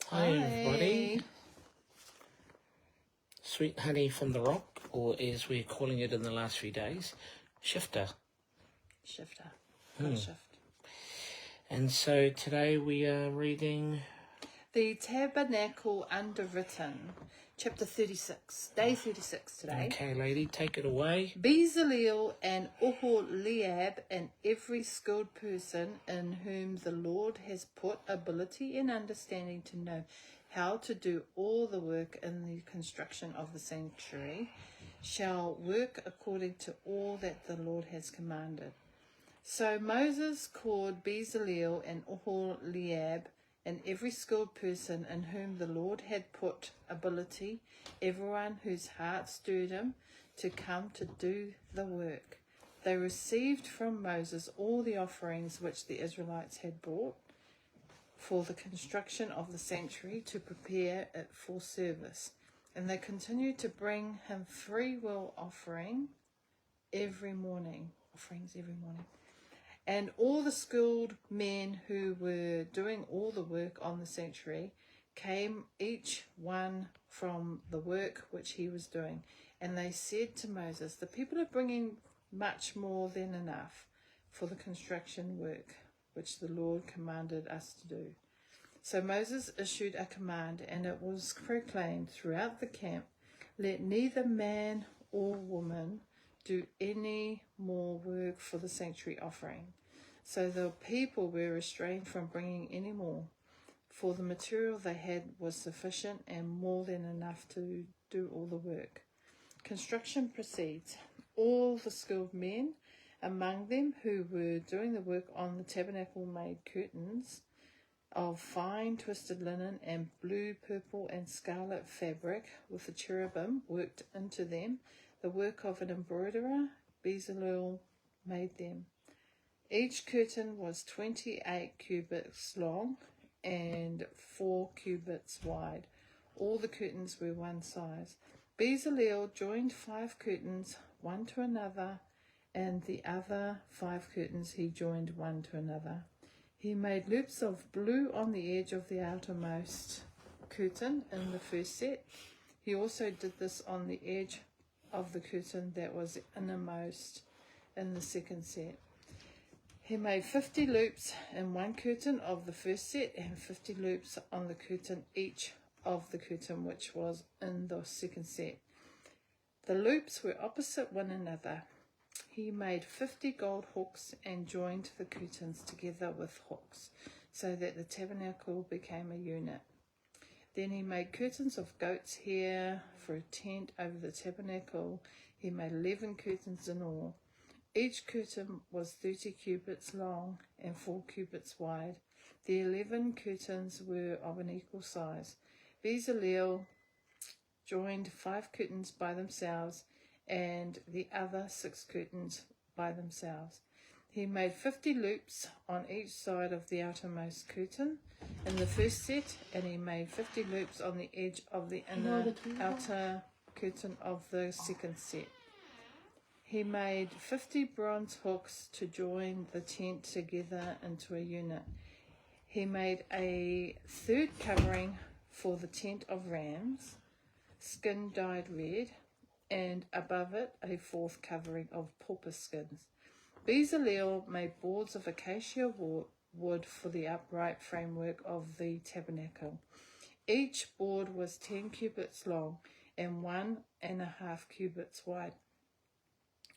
Hi everybody. Sweet honey from the rock, or as we're calling it in the last few days, shifter. Got a shift. And so today we are reading The Tabernacle Underwritten, chapter 36, day 36 today. Okay, lady, take it away. Bezaleel and Aholiab, and every skilled person in whom the Lord has put ability and understanding to know how to do all the work in the construction of the sanctuary, shall work according to all that the Lord has commanded. So Moses called Bezaleel and Aholiab, and every skilled person in whom the Lord had put ability, everyone whose heart stirred him, to come to do the work. They received from Moses all the offerings which the Israelites had brought for the construction of the sanctuary, to prepare it for service. And they continued to bring him free will offerings every morning. And all the skilled men who were doing all the work on the sanctuary came, each one from the work which he was doing. And they said to Moses, the people are bringing much more than enough for the construction work which the Lord commanded us to do. So Moses issued a command, and it was proclaimed throughout the camp, let neither man or woman do any more work for the sanctuary offering. So the people were restrained from bringing any more, for the material they had was sufficient and more than enough to do all the work. Construction proceeds. All the skilled men among them who were doing the work on the tabernacle made curtains of fine twisted linen and blue, purple, and scarlet fabric, with the cherubim worked into them. The work of an embroiderer, Bezaleel made them. Each curtain was 28 cubits long and 4 cubits wide. All the curtains were one size. Bezaleel joined 5 curtains, one to another, and the other 5 curtains he joined one to another. He made loops of blue on the edge of the outermost curtain in the first set. He also did this on the edge of the curtain that was innermost in the second set. He made 50 loops in one curtain of the first set, and 50 loops on the curtain each of the curtain which was in the second set. The loops were opposite one another. He made 50 gold hooks and joined the curtains together with hooks, so that the tabernacle became a unit. Then he made curtains of goat's hair for a tent over the tabernacle. He made 11 curtains in all. Each curtain was 30 cubits long and 4 cubits wide. The 11 curtains were of an equal size. Bezaleel joined 5 curtains by themselves, and the other 6 curtains by themselves. He made 50 loops on each side of the outermost curtain in the first set, and he made 50 loops on the edge of the outer curtain of the second set. He made 50 bronze hooks to join the tent together into a unit. He made a third covering for the tent of rams, skin dyed red, and above it a fourth covering of porpoise skins. Bezaleel made boards of acacia wood for the upright framework of the tabernacle. Each board was 10 cubits long and 1.5 cubits wide.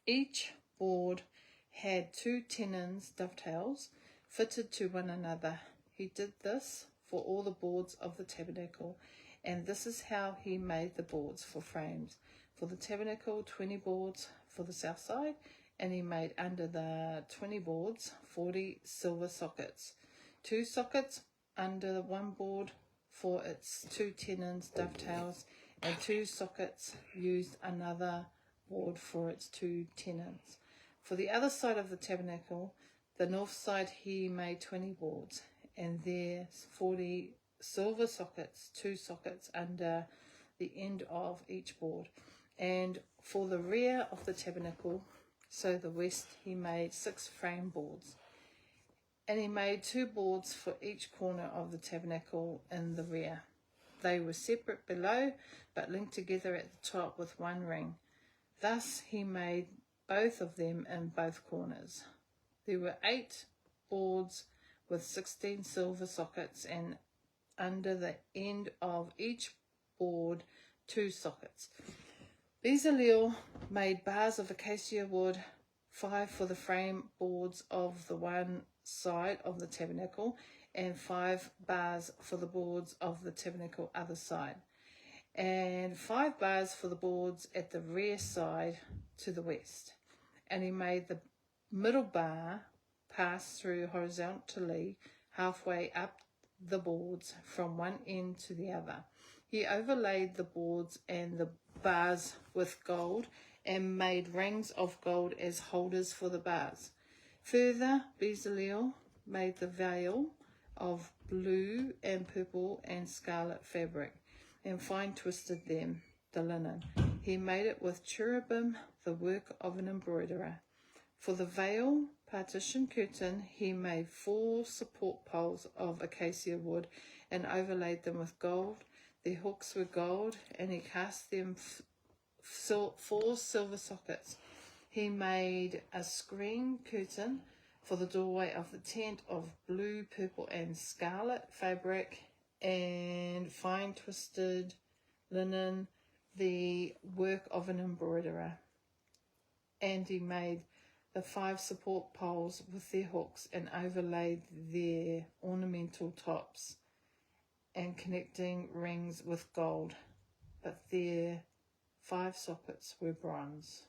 Each board had 2 tenons, dovetails, fitted to one another. He did this for all the boards of the tabernacle, and this is how he made the boards for frames. For the tabernacle, 20 boards for the south side, and he made under the 20 boards 40 silver sockets. 2 sockets under one board for its 2 tenons, dovetails, and 2 sockets used another board for its 2 tenons. For the other side of the tabernacle, the north side, he made 20 boards, and there 40 silver sockets, 2 sockets under the end of each board. And for the rear of the tabernacle, so the west, he made 6 frame boards. And he made 2 boards for each corner of the tabernacle in the rear. They were separate below, but linked together at the top with 1 ring. Thus he made both of them in both corners. There were 8 boards with 16 silver sockets, and under the end of each board 2 sockets. Bezaleel made bars of acacia wood, 5 for the frame boards of the one side of the tabernacle, and 5 bars for the boards of the tabernacle other side, and 5 bars for the boards at the rear side to the west. And he made the middle bar pass through horizontally halfway up the boards from one end to the other. He overlaid the boards and the bars with gold and made rings of gold as holders for the bars. Further, Bezaleel made the veil of blue and purple and scarlet fabric and fine twisted them, the linen. He made it with cherubim, the work of an embroiderer. For the veil partition curtain, he made 4 support poles of acacia wood and overlaid them with gold. Their hooks were gold, and he cast them 4 silver sockets. He made a screen curtain for the doorway of the tent of blue, purple, and scarlet fabric and fine twisted linen, the work of an embroiderer. And he made the 5 support poles with their hooks and overlaid their ornamental tops and connecting rings with gold, but their 5 sockets were bronze.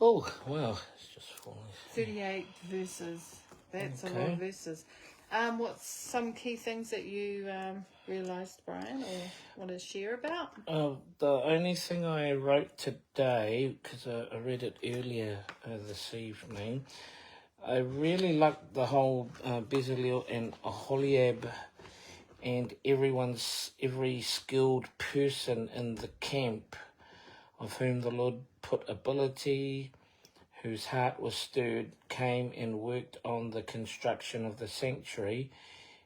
Oh, wow. It's just falling. 38 verses. That's Okay. a lot of verses. What's some key things that you realised, Brian, or want to share about? The only thing I wrote today, because I read it earlier this evening, I really liked the whole Bezaleel and Aholiab and every skilled person in the camp, of whom the Lord put ability, whose heart was stirred, came and worked on the construction of the sanctuary,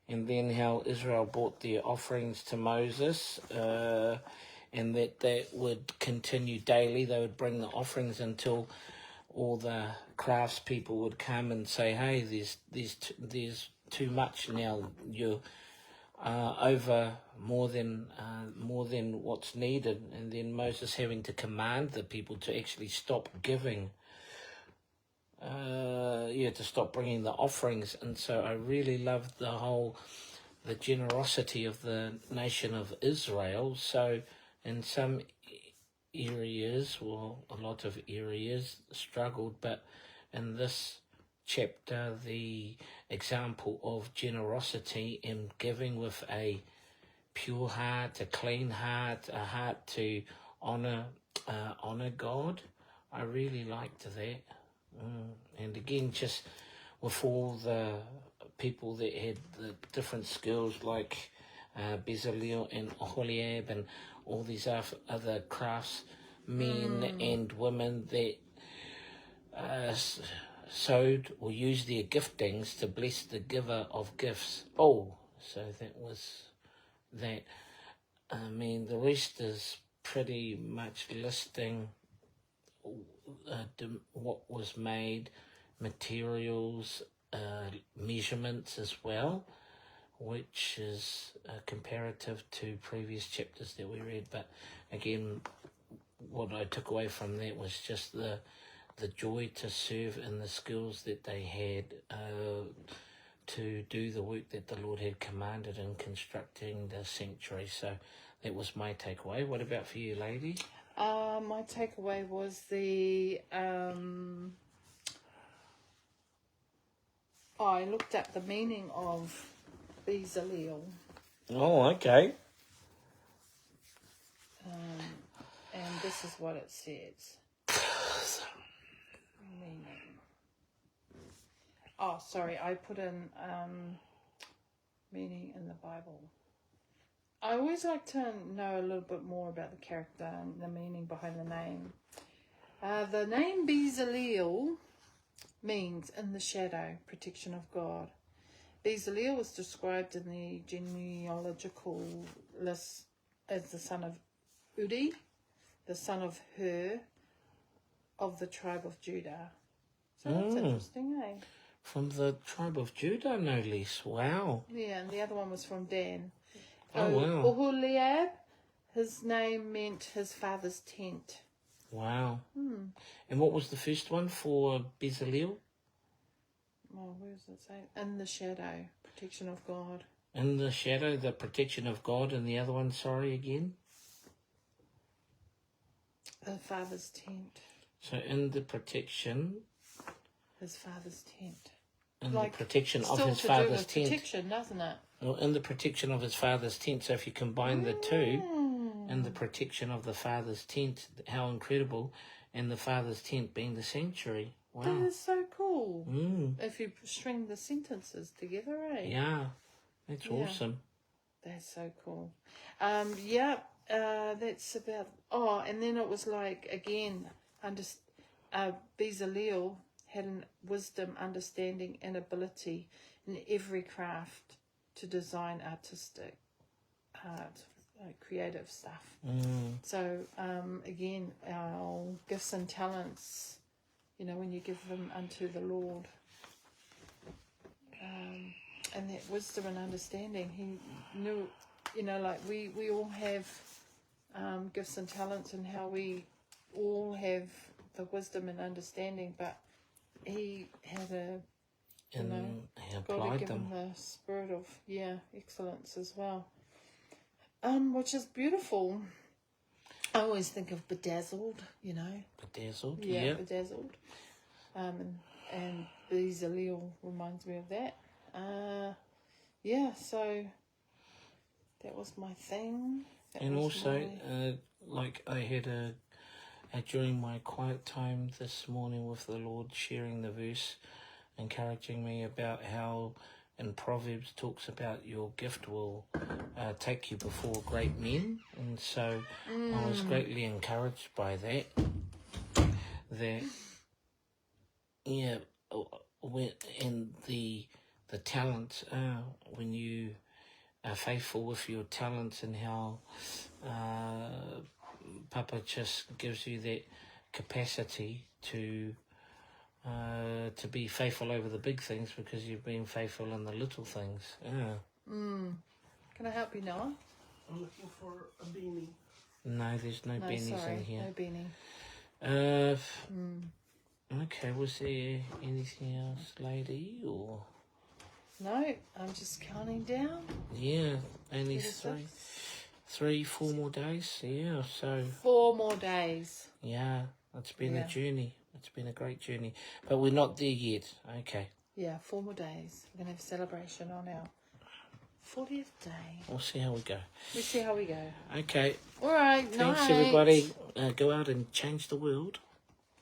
and then how Israel brought their offerings to Moses, and that would continue daily. They would bring the offerings until all the craftspeople would come and say, hey, there's too much now. You're over more than what's needed. And then Moses having to command the people to actually stop giving, to stop bringing the offerings. And so I really loved the generosity of the nation of Israel. So in some areas, well, a lot of areas struggled, but in this chapter, the example of generosity and giving with a pure heart, a clean heart, a heart to honor God, I really liked that. And again, just with all the people that had the different skills, like Bezaleel and Aholiab and all these other craftsmen and women that sewed or used their giftings to bless the giver of gifts. Oh, so that was that. I mean, the rest is pretty much listing what was made, materials, measurements as well, which is comparative to previous chapters that we read. But again, what I took away from that was just the joy to serve and the skills that they had to do the work that the Lord had commanded in constructing the sanctuary. So that was my takeaway. What about for you, lady? My takeaway was I looked up the meaning of Bezaleel. Oh, okay. And this is what it says. Meaning. Oh, sorry, I put in meaning in the Bible. I always like to know a little bit more about the character and the meaning behind the name. The name Bezaleel means in the shadow, protection of God. Bezaleel was described in the genealogical list as the son of Udi, the son of Hur, of the tribe of Judah. So that's interesting, eh? From the tribe of Judah, no less. Wow. Yeah, and the other one was from Dan. Oh, wow. Aholiab, his name meant his father's tent. Wow. And what was the first one for Bezaleel? Oh, where does it say? In the shadow, protection of God. In the shadow, the protection of God. And the other one, sorry, again? The father's tent. So in the protection... His father's tent. In Like, the protection of still his to do father's with tent. protection, doesn't it? Well, in the protection of his father's tent. So if you combine the two, in the protection of the father's tent, how incredible, and the father's tent being the sanctuary. Wow. That is so cool. Mm. If you string the sentences together, eh? Yeah, that's awesome. That's so cool. That's about... Oh, and then it was like, again, Bezaleel had wisdom, understanding, and ability in every craft to design artistic art, creative stuff. So, again, our gifts and talents, when you give them unto the Lord, and that wisdom and understanding, he knew, like we all have gifts and talents, and how we all have the wisdom and understanding, but he had He God applied had given them. the spirit of excellence as well, which is beautiful. I always think of Bedazzled, Bedazzled, yeah. Bedazzled, and Bezaleel reminds me of that. So that was my thing. And also, like I had during my quiet time this morning with the Lord, sharing the verse, encouraging me about how in Proverbs talks about your gift will take you before great men. And so I was greatly encouraged by that. And the talents, when you are faithful with your talents, and how Papa just gives you that capacity to be faithful over the big things, because you've been faithful in the little things. Can I help you, Noah? I'm looking for a beanie. No, there's no beanies in here. No beanie. Okay, was there anything else, lady, or? No, I'm just counting down. Yeah, only 36. 4 more days. Yeah, so 4 more days. yeah, it's been a journey. It's been a great journey, but we're not there yet. Okay. Yeah, 4 more days. We're gonna have a celebration on our 40th day. We'll see how we go. We'll see how we go. Okay. All right. Thanks, night. everybody. Go out and change the world.